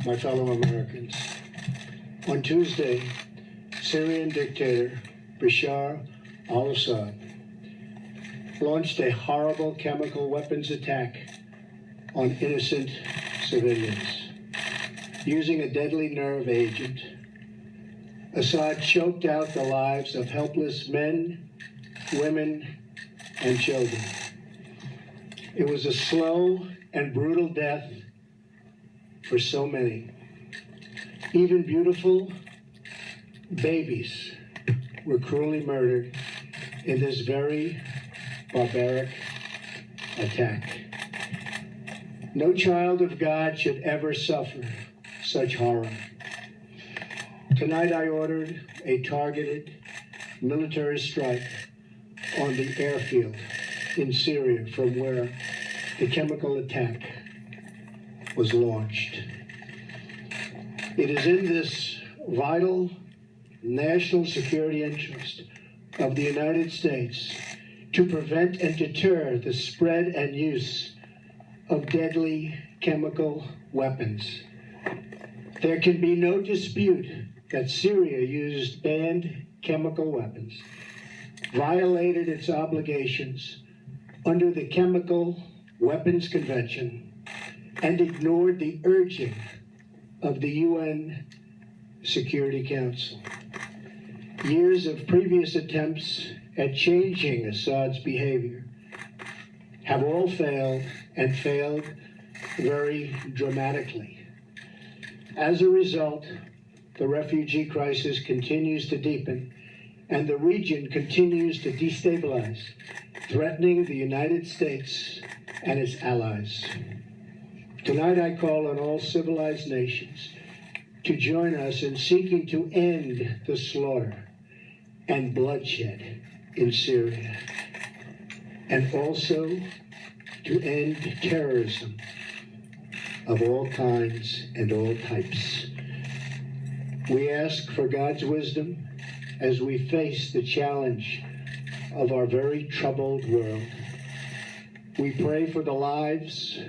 my fellow Americans. On Tuesday, Syrian dictator Bashar Assad launched a horrible chemical weapons attack on innocent civilians. Using a deadly nerve agent, Assad choked out the lives of helpless men, women, and children. It was a slow and brutal death for so many. Even beautiful babies were cruelly murdered in this very barbaric attack. No child of God should ever suffer such horror. Tonight I ordered a targeted military strike on the airfield in Syria from where the chemical attack was launched. It is in this vital national security interest of the United States to prevent and deter the spread and use of deadly chemical weapons. There can be no dispute that Syria used banned chemical weapons, violated its obligations under the Chemical Weapons Convention, and ignored the urging of the UN Security Council. Years of previous attempts at changing Assad's behavior have all failed, and failed very dramatically. As a result, the refugee crisis continues to deepen, and the region continues to destabilize, threatening the United States and its allies. Tonight I call on all civilized nations to join us in seeking to end the slaughter and bloodshed in Syria, and also to end terrorism of all kinds and all types. We ask for God's wisdom as we face the challenge of our very troubled world. We pray for the lives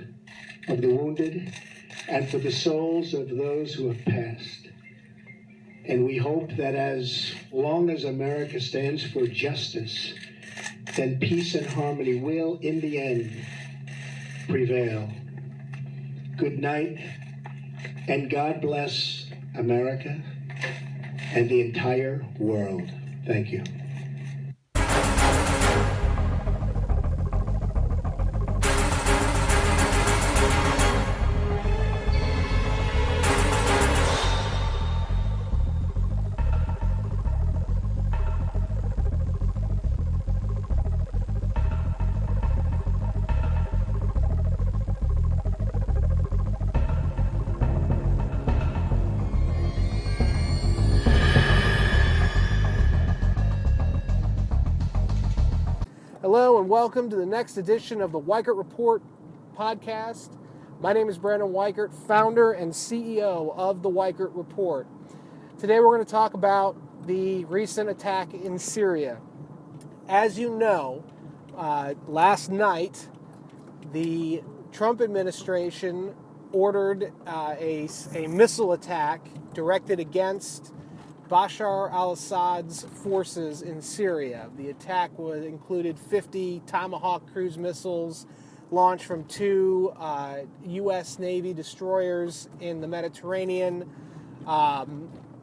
of the wounded and for the souls of those who have passed. And we hope that as long as America stands for justice, then peace and harmony will, in the end, prevail. Good night, and God bless America and the entire world. Thank you. Hello and welcome to the next edition of the Weichert Report podcast. My name is Brandon Weichert, founder and CEO of the Weichert Report. Today we're going to talk about the recent attack in Syria. As you know, last night the Trump administration ordered a missile attack directed against Bashar al-Assad's forces in Syria. The attack included 50 Tomahawk cruise missiles launched from two U.S. Navy destroyers in the Mediterranean.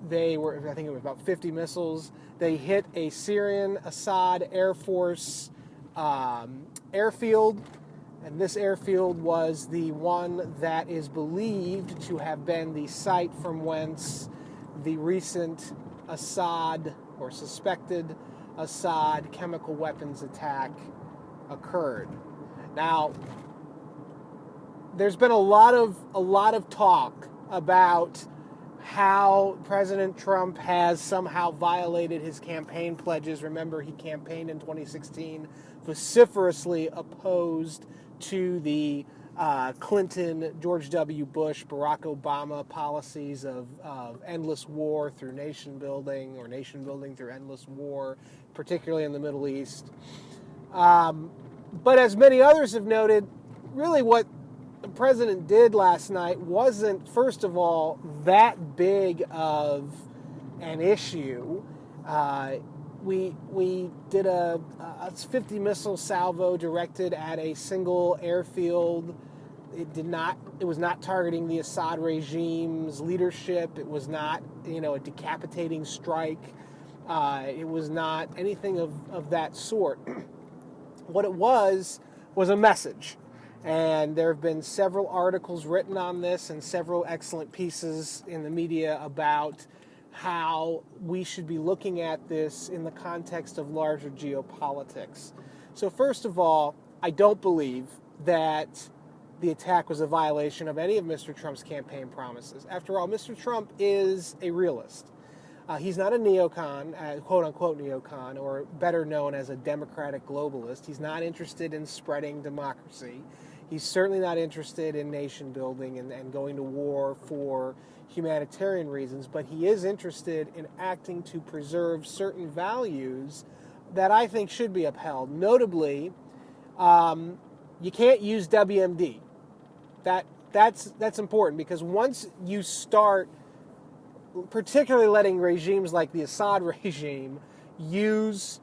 They were, I think it was about 50 missiles. They hit a Syrian Assad Air Force airfield, and this airfield was the one that is believed to have been the site from whence the recent Assad, or suspected Assad, chemical weapons attack occurred. Now, there's been a lot of talk about how President Trump has somehow violated his campaign pledges. Remember, he campaigned in 2016, vociferously opposed to the Clinton, George W. Bush, Barack Obama policies of endless war through nation building, or nation building through endless war, particularly in the Middle East. But as many others have noted, really what president did last night wasn't, first of all, that big of an issue. We did a 50 missile salvo directed at a single airfield. It was not targeting the Assad regime's leadership. It was not, a decapitating strike. It was not anything of that sort. What it was a message. And there have been several articles written on this and several excellent pieces in the media about how we should be looking at this in the context of larger geopolitics. So first of all, I don't believe that the attack was a violation of any of Mr. Trump's campaign promises. After all, Mr. Trump is a realist. He's not a neocon, quote-unquote neocon, or better known as a democratic globalist. He's not interested in spreading democracy. He's certainly not interested in nation building and going to war for humanitarian reasons, but he is interested in acting to preserve certain values that I think should be upheld. Notably, you can't use WMD. That's important, because once you start particularly letting regimes like the Assad regime use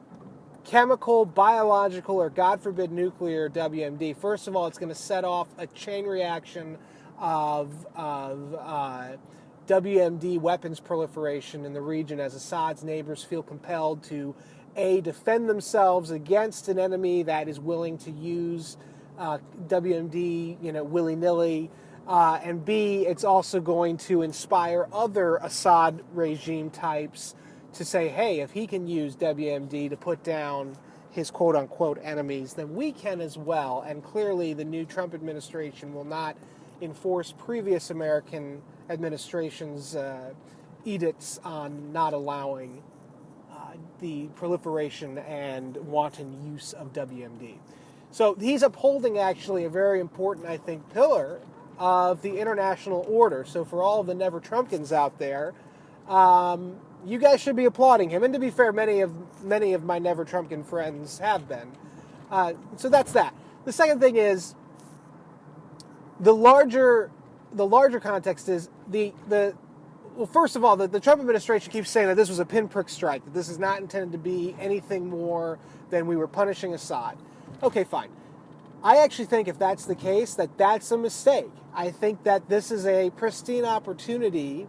chemical, biological, or God forbid nuclear WMD, first of all, it's going to set off a chain reaction of WMD weapons proliferation in the region as Assad's neighbors feel compelled to defend themselves against an enemy that is willing to use WMD, willy-nilly, and B, it's also going to inspire other Assad regime types to say, hey, if he can use WMD to put down his quote-unquote enemies, then we can as well. And clearly the new Trump administration will not enforce previous American administrations' edicts on not allowing the proliferation and wanton use of WMD. So he's upholding actually a very important, I think, pillar of the international order. So for all of the Never Trumpkins out there, you guys should be applauding him. And to be fair, many of my Never Trumpkin friends have been. So that's that. The second thing is the larger context is well, first of all, the Trump administration keeps saying that this was a pinprick strike, that this is not intended to be anything more than we were punishing Assad. Okay, fine. I actually think if that's the case, that's a mistake. I think that this is a pristine opportunity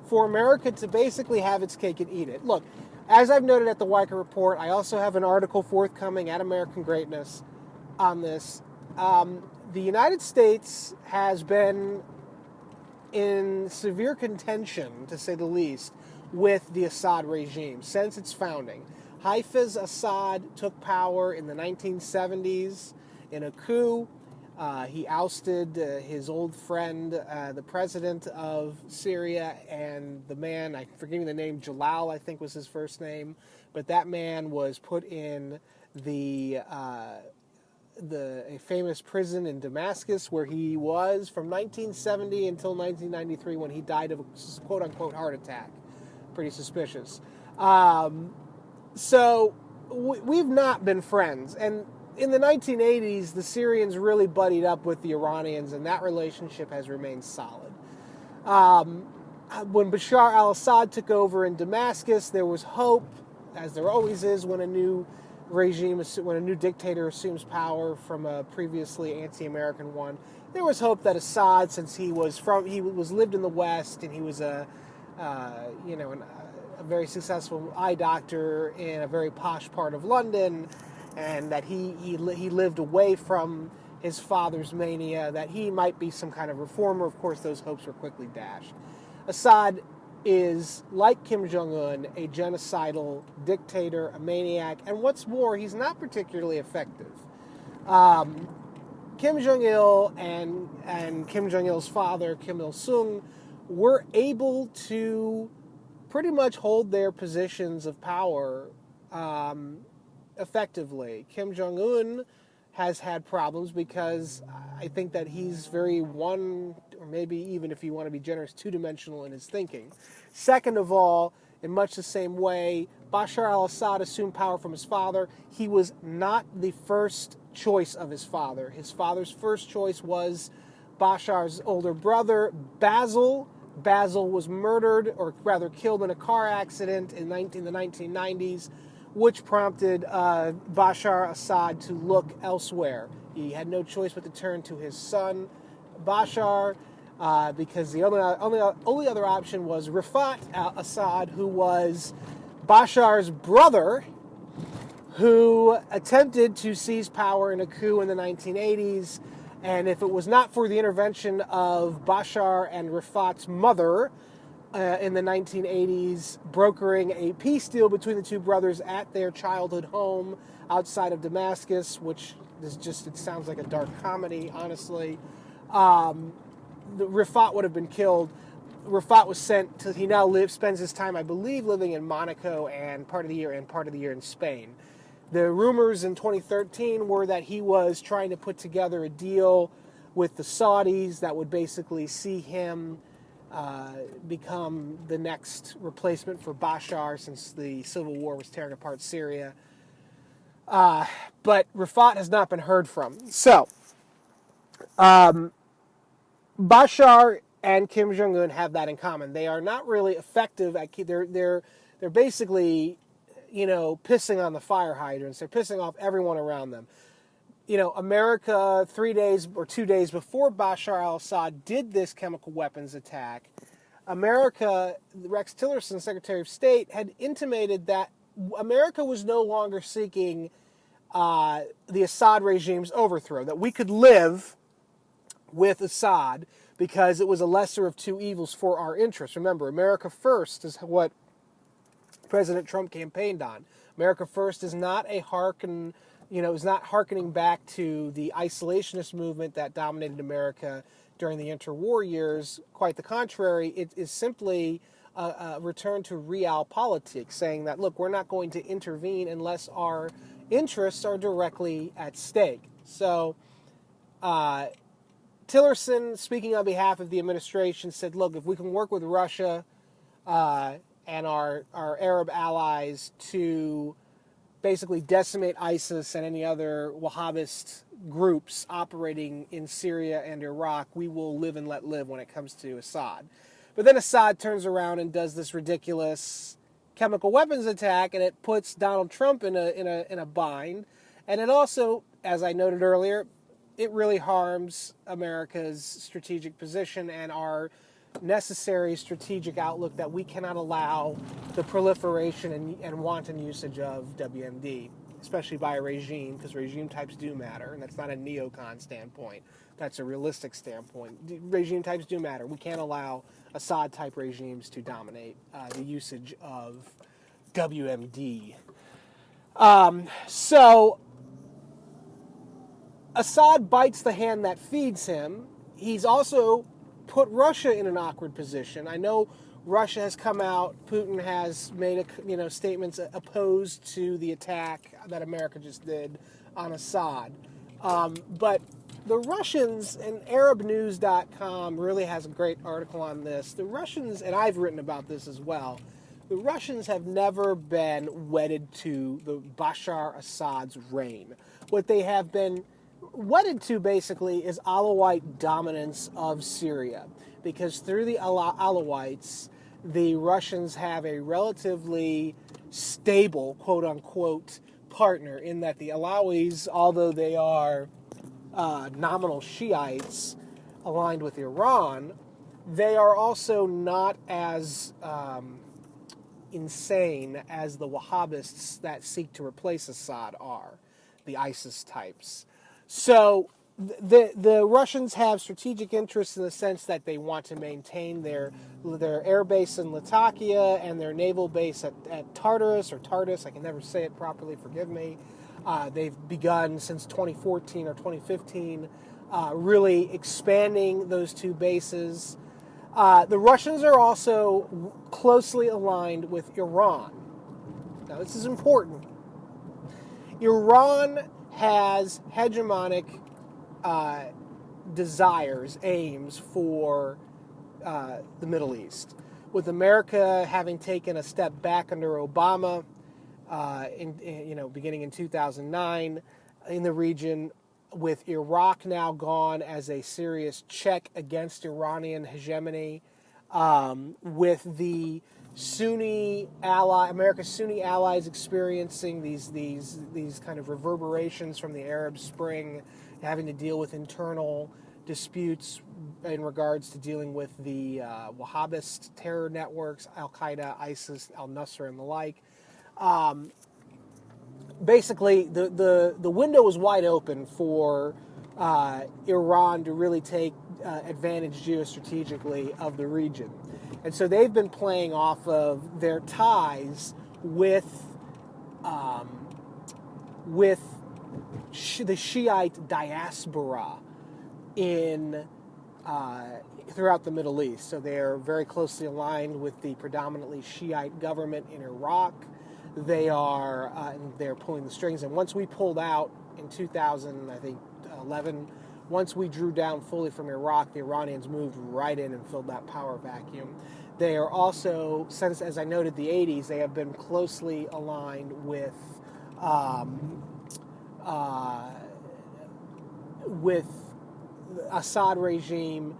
for America to basically have its cake and eat it. Look, as I've noted at the Weicker Report, I also have an article forthcoming at American Greatness on this. The United States has been in severe contention, to say the least, with the Assad regime since its founding. Hafez Assad took power in the 1970s in a coup. He ousted his old friend, the president of Syria, and the man, I'm forgetting the name, Jalal, I think was his first name, but that man was put in a famous prison in Damascus, where he was from 1970 until 1993, when he died of a quote-unquote heart attack. Pretty suspicious. So we've not been friends. And in the 1980s, the Syrians really buddied up with the Iranians, and that relationship has remained solid. When Bashar al-Assad took over in Damascus, there was hope, as there always is when a new dictator assumes power from a previously anti-American one. There was hope that Assad, since he was lived in the West, and he was a very successful eye doctor in a very posh part of London, and that he lived away from his father's mania, that he might be some kind of reformer. Of course, those hopes were quickly dashed. Assad is, like Kim Jong-un, a genocidal dictator, a maniac, and what's more, he's not particularly effective. Kim Jong-il and Kim Jong-il's father, Kim Il-sung, were able to pretty much hold their positions of power effectively. Kim Jong-un has had problems because I think that he's very or maybe even if you want to be generous, two-dimensional in his thinking. Second of all, in much the same way, Bashar al-Assad assumed power from his father. He was not the first choice of his father. His father's first choice was Bashar's older brother, Basil. Basil was murdered, or rather killed in a car accident in the 1990s, which prompted Bashar Assad to look elsewhere. He had no choice but to turn to his son, Bashar, because the only other option was Rifaat Assad, who was Bashar's brother, who attempted to seize power in a coup in the 1980s. And if it was not for the intervention of Bashar and Rifaat's mother in the 1980s, brokering a peace deal between the two brothers at their childhood home outside of Damascus, which is just, it sounds like a dark comedy, honestly, Rifaat would have been killed. Rifaat was sent to, he now spends his time, I believe, living in Monaco and part of the year in Spain. The rumors in 2013 were that he was trying to put together a deal with the Saudis that would basically see him become the next replacement for Bashar, since the civil war was tearing apart Syria. But Rifaat has not been heard from. So, Bashar and Kim Jong-un have that in common. They are not really effective at, they're basically, pissing on the fire hydrants. They're pissing off everyone around them. America, 2 days before Bashar al-Assad did this chemical weapons attack, America, Rex Tillerson, Secretary of State, had intimated that America was no longer seeking the Assad regime's overthrow, that we could live with Assad because it was a lesser of two evils for our interests. Remember, America first is what President Trump campaigned on. America first is not hearkening back to the isolationist movement that dominated America during the interwar years. Quite the contrary, it is simply a return to realpolitik, saying that, look, we're not going to intervene unless our interests are directly at stake. So, Tillerson, speaking on behalf of the administration, said, look, if we can work with Russia and our Arab allies to basically decimate ISIS and any other Wahhabist groups operating in Syria and Iraq, we will live and let live when it comes to Assad. But then Assad turns around and does this ridiculous chemical weapons attack, and it puts Donald Trump in a bind. And it also, as I noted earlier, it really harms America's strategic position and our necessary strategic outlook that we cannot allow the proliferation and wanton usage of WMD, especially by a regime, because regime types do matter, and that's not a neocon standpoint. That's a realistic standpoint. Regime types do matter. We can't allow Assad-type regimes to dominate the usage of WMD. So Assad bites the hand that feeds him. He's also put Russia in an awkward position. I know Russia has come out, Putin has made statements opposed to the attack that America just did on Assad. But the Russians, and ArabNews.com really has a great article on this. The Russians, and I've written about this as well, the Russians have never been wedded to the Bashar Assad's reign. What they have been wedded to, basically, is Alawite dominance of Syria, because through the Alawites, the Russians have a relatively stable, quote-unquote, partner, in that the Alawis, although they are nominal Shiites aligned with Iran, they are also not as insane as the Wahhabists that seek to replace Assad are, the ISIS types. So the Russians have strategic interests in the sense that they want to maintain their air base in Latakia and their naval base at Tartus, I can never say it properly, forgive me. They've begun since 2014 or 2015 really expanding those two bases. The Russians are also closely aligned with Iran. Now, this is important. Iran has hegemonic desires, aims for the Middle East. With America having taken a step back under Obama, beginning in 2009 in the region, with Iraq now gone as a serious check against Iranian hegemony, with the America's Sunni allies experiencing these kind of reverberations from the Arab Spring, having to deal with internal disputes in regards to dealing with the Wahhabist terror networks, Al-Qaeda, ISIS, al-Nusra, and the like. Basically, the window was wide open for Iran to really take advantage geostrategically of the region. And so they've been playing off of their ties with the Shiite diaspora in throughout the Middle East. So they're very closely aligned with the predominantly Shiite government in Iraq. They're pulling the strings. And once we pulled out in 2011, once we drew down fully from Iraq, the Iranians moved right in and filled that power vacuum. They are also, since, as I noted, the 80s, they have been closely aligned with Assad regime,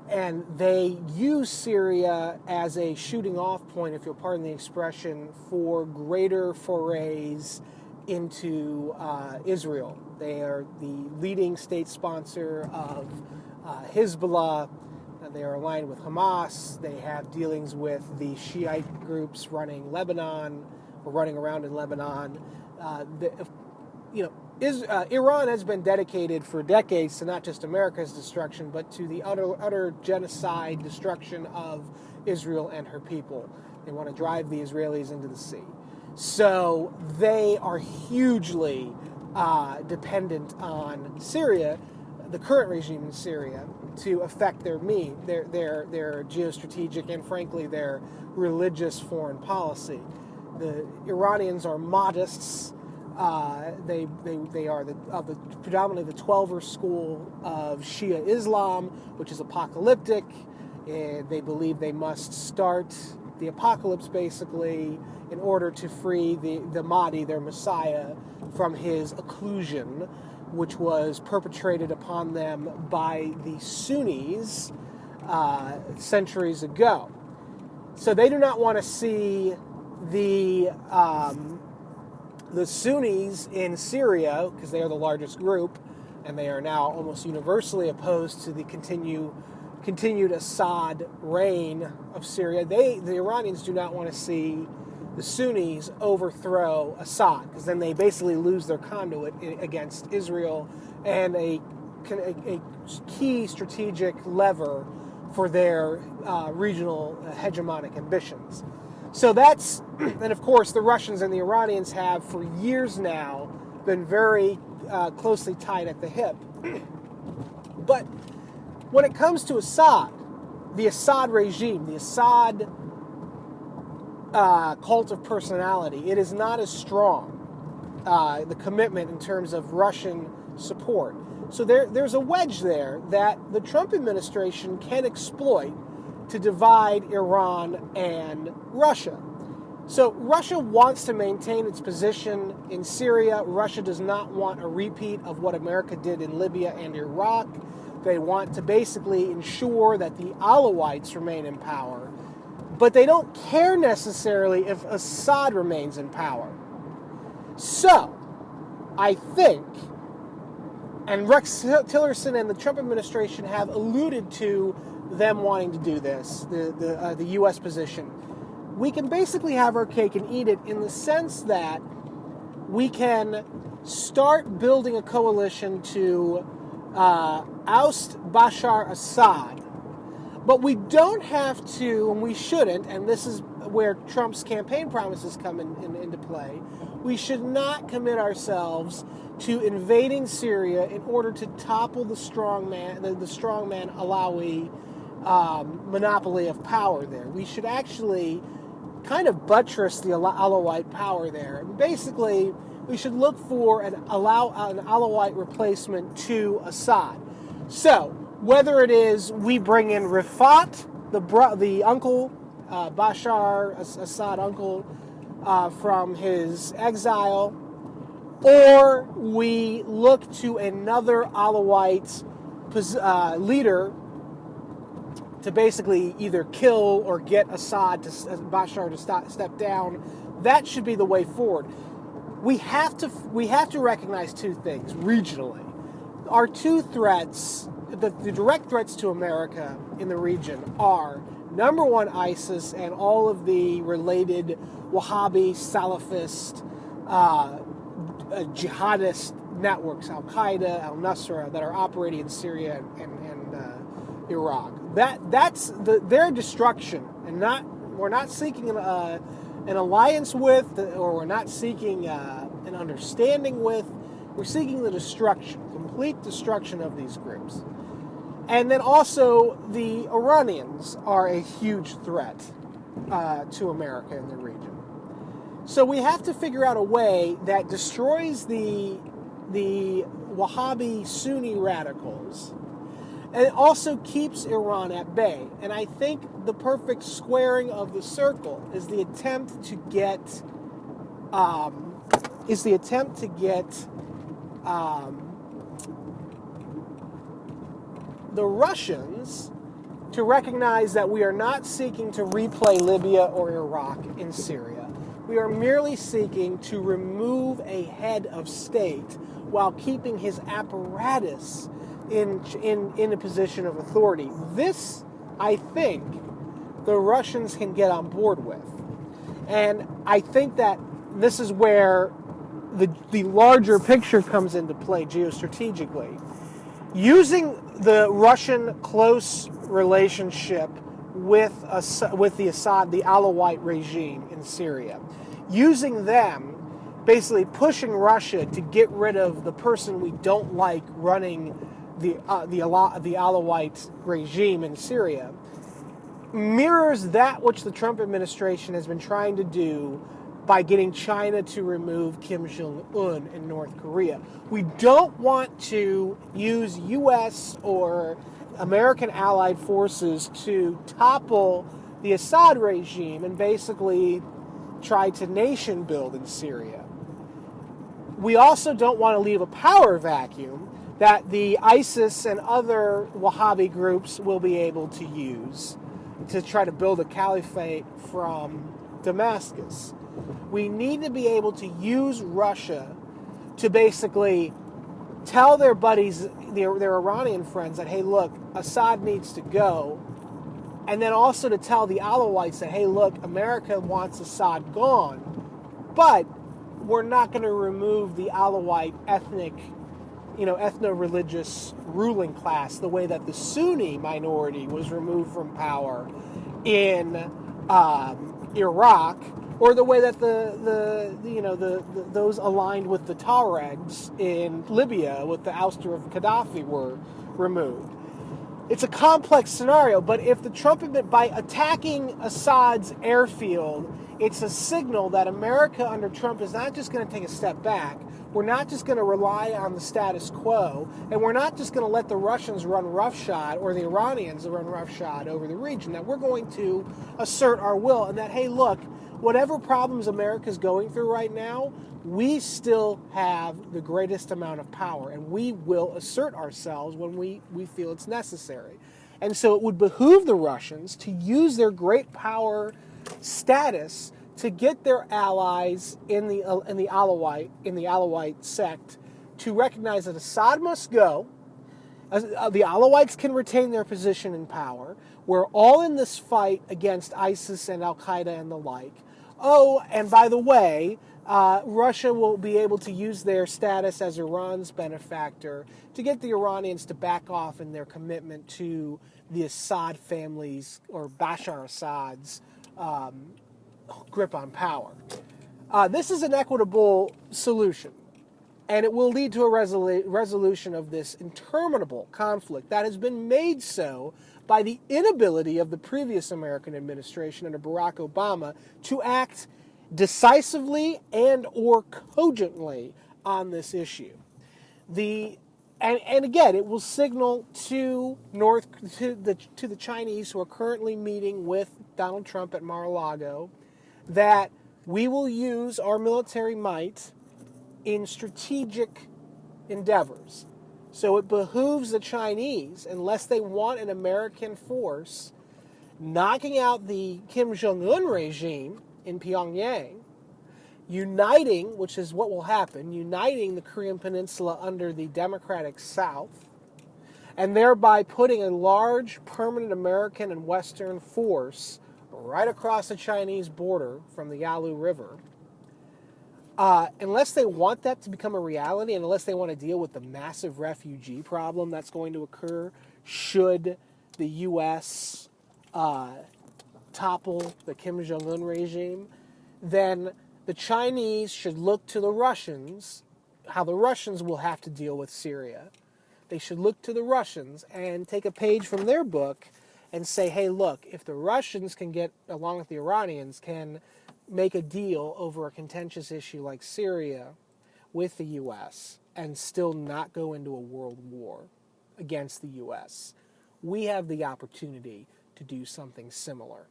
and they use Syria as a shooting off point, if you'll pardon the expression, for greater forays into Israel. They are the leading state sponsor of Hezbollah. They are aligned with Hamas. They have dealings with the Shiite groups running around in Lebanon. Iran has been dedicated for decades to not just America's destruction, but to the utter genocide, destruction of Israel and her people. They want to drive the Israelis into the sea. So they are hugely dependent on Syria, the current regime in Syria, to affect their geostrategic and, frankly, their religious foreign policy. The Iranians are modestists. They are predominantly the Twelver school of Shia Islam, which is apocalyptic. They believe they must start the apocalypse, basically, in order to free the Mahdi, their Messiah, from his occlusion, which was perpetrated upon them by the Sunnis centuries ago. So they do not want to see the Sunnis in Syria, because they are the largest group, and they are now almost universally opposed to the continued Assad reign of Syria. The Iranians do not want to see the Sunnis overthrow Assad, because then they basically lose their conduit against Israel and a key strategic lever for their regional hegemonic ambitions. So that's, and of course the Russians and the Iranians have for years now been very closely tied at the hip. But when it comes to Assad, the Assad regime, the Assad cult of personality, it is not as strong, the commitment in terms of Russian support. So there's a wedge there that the Trump administration can exploit to divide Iran and Russia. So Russia wants to maintain its position in Syria. Russia does not want a repeat of what America did in Libya and Iraq. They want to basically ensure that the Alawites remain in power, but they don't care necessarily if Assad remains in power. So, I think, and Rex Tillerson and the Trump administration have alluded to them wanting to do this, the U.S. position. We can basically have our cake and eat it in the sense that we can start building a coalition to oust Bashar Assad, but we don't have to, and we shouldn't, and this is where Trump's campaign promises come into play, we should not commit ourselves to invading Syria in order to topple the strongman Alawi monopoly of power there. We should actually kind of buttress the Alawite power there. And basically, we should look for an Alawite replacement to Assad. So, whether it is we bring in Rifaat, the uncle, Bashar Assad uncle, from his exile, or we look to another Alawite leader to basically either kill or get Bashar to step down. That should be the way forward. We have to recognize two things regionally. Our two threats, the direct threats to America in the region are, number one, ISIS and all of the related Wahhabi, Salafist, jihadist networks, Al-Qaeda, Al-Nusra, that are operating in Syria and Iraq. That's their destruction, and we're not seeking an alliance with, or we're not seeking an understanding with. We're seeking the destruction, complete destruction of these groups. And then also the Iranians are a huge threat to America in the region. So we have to figure out a way that destroys the Wahhabi Sunni radicals, and it also keeps Iran at bay. And I think the perfect squaring of the circle is the attempt to get the Russians to recognize that we are not seeking to replay Libya or Iraq in Syria. We are merely seeking to remove a head of state while keeping his apparatus in a position of authority. This, I think, the Russians can get on board with. And I think that this is where the larger picture comes into play geostrategically. Using the Russian close relationship with the Assad, the Alawite regime in Syria, using them, basically pushing Russia to get rid of the person we don't like running the Alawite regime in Syria, mirrors that which the Trump administration has been trying to do by getting China to remove Kim Jong-un in North Korea. We don't want to use U.S. or American allied forces to topple the Assad regime and basically try to nation build in Syria. We also don't want to leave a power vacuum that the ISIS and other Wahhabi groups will be able to use to try to build a caliphate from Damascus. We need to be able to use Russia to basically tell their buddies, their Iranian friends, that, hey, look, Assad needs to go. And then also to tell the Alawites that, hey, look, America wants Assad gone, but we're not going to remove the Alawite ethno-religious ruling class the way that the Sunni minority was removed from power in Iraq, or the way that those aligned with the Tuaregs in Libya with the ouster of Gaddafi were removed. It's a complex scenario, but if the Trump, by attacking Assad's airfield, it's a signal that America under Trump is not just going to take a step back. We're not just going to rely on the status quo, and we're not just going to let the Russians run roughshod or the Iranians run roughshod over the region. That we're going to assert our will, and that, hey, look, whatever problems America's going through right now, we still have the greatest amount of power, and we will assert ourselves when we feel it's necessary. And so it would behoove the Russians to use their great power status to get their allies in the Alawite sect to recognize that Assad must go. The Alawites can retain their position in power. We're all in this fight against ISIS and Al-Qaeda and the like. Oh, and by the way, Russia will be able to use their status as Iran's benefactor to get the Iranians to back off in their commitment to the Assad family's, or Bashar Assad's, grip on power. This is an equitable solution, and it will lead to a resolution of this interminable conflict that has been made so by the inability of the previous American administration under Barack Obama to act decisively and or cogently on this issue. And again, it will signal to the Chinese who are currently meeting with Donald Trump at Mar-a-Lago that we will use our military might in strategic endeavors. So it behooves the Chinese, unless they want an American force knocking out the Kim Jong-un regime in Pyongyang, uniting, which is what will happen, uniting the Korean Peninsula under the democratic South, and thereby putting a large permanent American and Western force right across the Chinese border from the Yalu River. Unless they want that to become a reality, and unless they want to deal with the massive refugee problem that's going to occur should the U.S. Topple the Kim Jong-un regime, then the Chinese should look to the Russians, how the Russians will have to deal with Syria. They should look to the Russians and take a page from their book and say, hey, look, if the Russians can get, along with the Iranians, can make a deal over a contentious issue like Syria with the U.S. and still not go into a world war against the U.S., we have the opportunity to do something similar.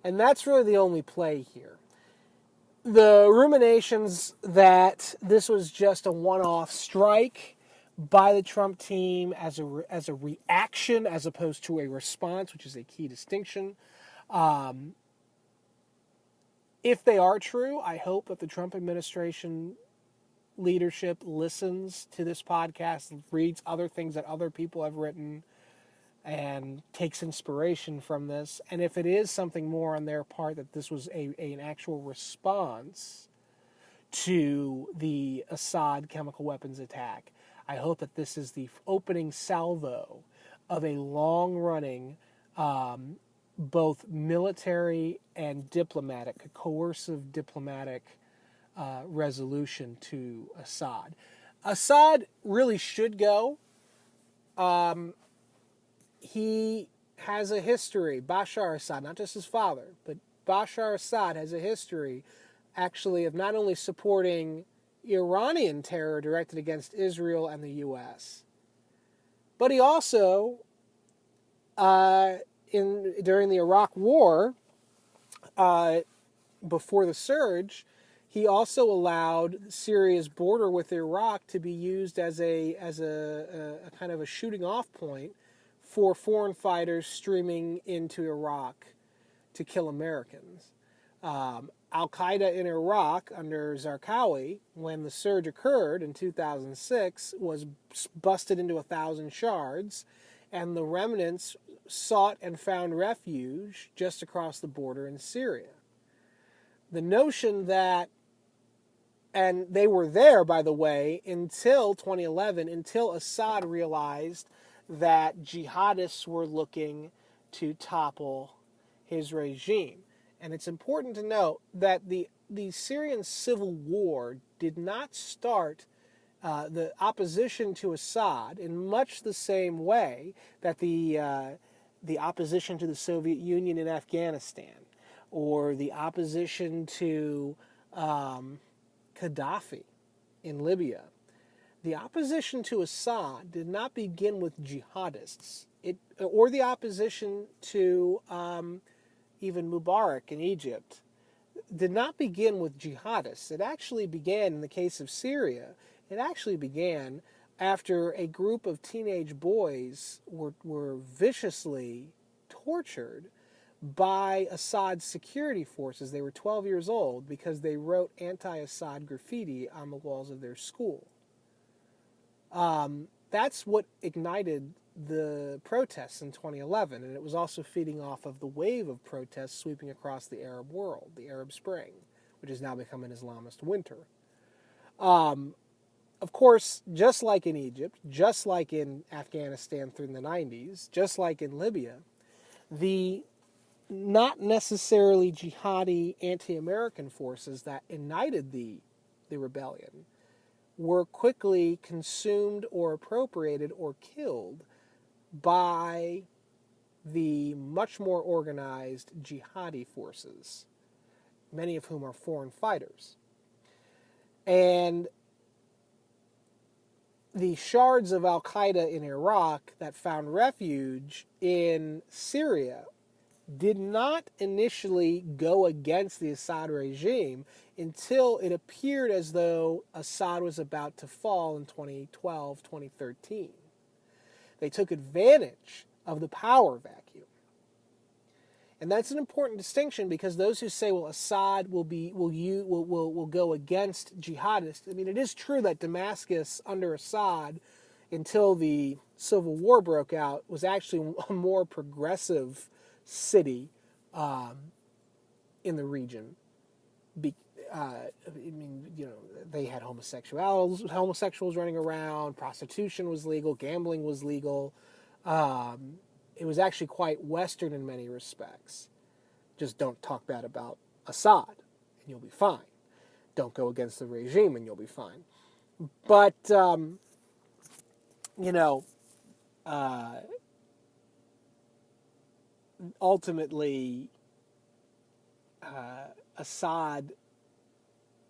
And that's really the only play here. The ruminations that this was just a one-off strike by the Trump team as a reaction as opposed to a response, which is a key distinction. If they are true, I hope that the Trump administration leadership listens to this podcast, reads other things that other people have written, and takes inspiration from this. And if it is something more on their part, that this was an actual response to the Assad chemical weapons attack, I hope that this is the opening salvo of a long-running, both military and diplomatic, coercive diplomatic resolution to Assad. Assad really should go. He has a history, Bashar Assad, not just his father, but Bashar Assad has a history, actually, of not only supporting Iranian terror directed against Israel and the U.S., but he also, during the Iraq War, before the surge, he also allowed Syria's border with Iraq to be used as a kind of a shooting off point for foreign fighters streaming into Iraq to kill Americans. Al-Qaeda in Iraq under Zarqawi, when the surge occurred in 2006, was busted into 1,000 shards, and the remnants sought and found refuge just across the border in Syria. The notion that, and they were there, by the way, until 2011, until Assad realized that jihadists were looking to topple his regime. And it's important to note that the Syrian civil war did not start the opposition to Assad in much the same way that the opposition to the Soviet Union in Afghanistan, or the opposition to Gaddafi in Libya. The opposition to Assad did not begin with jihadists, or the opposition to even Mubarak in Egypt did not begin with jihadists. It actually began, in the case of Syria, it actually began after a group of teenage boys were viciously tortured by Assad's security forces. They were 12 years old because they wrote anti-Assad graffiti on the walls of their school. That's what ignited the protests in 2011, and it was also feeding off of the wave of protests sweeping across the Arab world, the Arab Spring, which has now become an Islamist winter. Of course, just like in Egypt, just like in Afghanistan through the 90s, just like in Libya, the not necessarily jihadi anti-American forces that ignited the rebellion were quickly consumed or appropriated or killed by the much more organized jihadi forces, many of whom are foreign fighters. And the shards of Al-Qaeda in Iraq that found refuge in Syria did not initially go against the Assad regime until it appeared as though Assad was about to fall in 2012, 2013. They took advantage of the power vacuum. And that's an important distinction, because those who say, well, Assad will go against jihadists. I mean, it is true that Damascus under Assad, until the civil war broke out, was actually a more progressive city in the region. They had homosexuals running around, prostitution was legal, gambling was legal. It was actually quite Western in many respects. Just don't talk bad about Assad, and you'll be fine. Don't go against the regime, and you'll be fine. But, ultimately, Assad,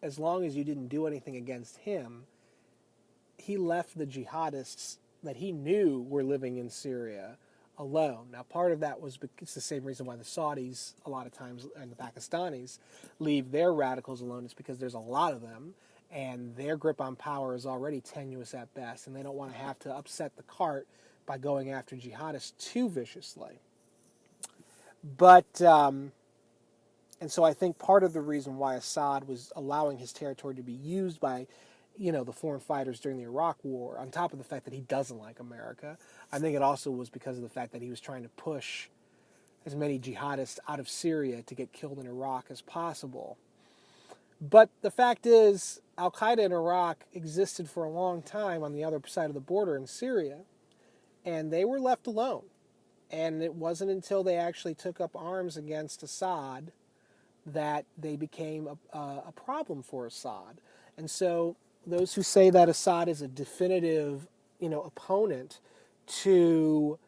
as long as you didn't do anything against him, he left the jihadists that he knew were living in Syria alone. Now, part of that it's the same reason why the Saudis, a lot of times, and the Pakistanis leave their radicals alone. It's because there's a lot of them, and their grip on power is already tenuous at best, and they don't want to have to upset the cart by going after jihadists too viciously. But, and so I think part of the reason why Assad was allowing his territory to be used by, the foreign fighters during the Iraq War, on top of the fact that he doesn't like America, I think it also was because of the fact that he was trying to push as many jihadists out of Syria to get killed in Iraq as possible. But the fact is, Al-Qaeda in Iraq existed for a long time on the other side of the border in Syria, and they were left alone. And it wasn't until they actually took up arms against Assad that they became a problem for Assad. And so those who say that Assad is a definitive, opponent to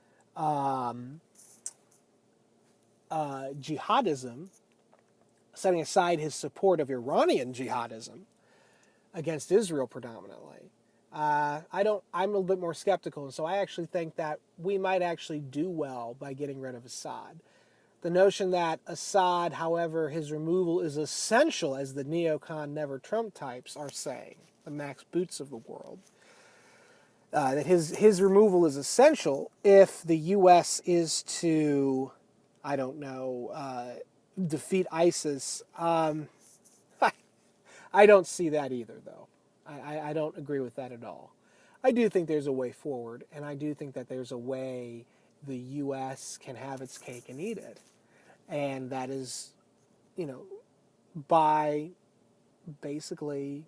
jihadism, setting aside his support of Iranian jihadism against Israel predominantly, I'm a little bit more skeptical, and so I actually think that we might actually do well by getting rid of Assad. The notion that Assad, however, his removal is essential, as the neocon Never Trump types are saying, the Max Boots of the world, that his removal is essential if the U.S. is to, defeat ISIS. I don't see that either, though. I don't agree with that at all. I do think there's a way forward, and I do think that there's a way the U.S. can have its cake and eat it. And that is, by basically,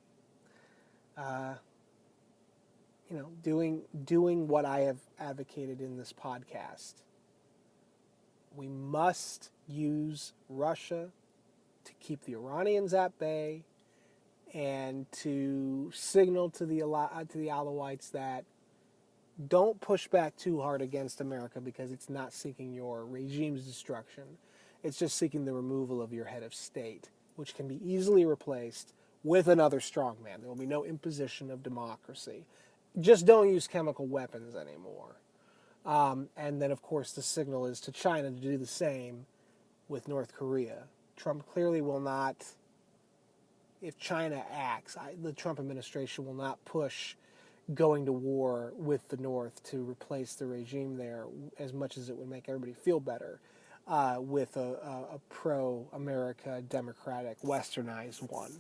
doing what I have advocated in this podcast. We must use Russia to keep the Iranians at bay, and to signal to the Alawites that don't push back too hard against America, because it's not seeking your regime's destruction. It's just seeking the removal of your head of state, which can be easily replaced with another strongman. There will be no imposition of democracy. Just don't use chemical weapons anymore. And then, of course, the signal is to China to do the same with North Korea. Trump clearly will not, if China acts, the Trump administration will not push going to war with the North to replace the regime there, as much as it would make everybody feel better, with a pro-America, democratic, westernized one.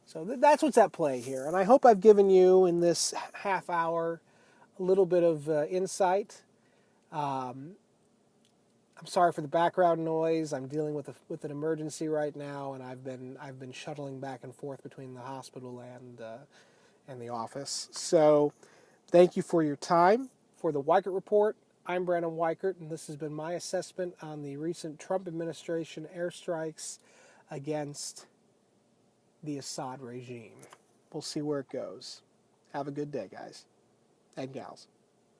So that's what's at play here. And I hope I've given you, in this half hour, a little bit of insight. I'm sorry for the background noise. I'm dealing with an emergency right now, and I've been shuttling back and forth between the hospital and the office. So, thank you for your time. For the Weichert Report, I'm Brandon Weichert, and this has been my assessment on the recent Trump administration airstrikes against the Assad regime. We'll see where it goes. Have a good day, guys and gals.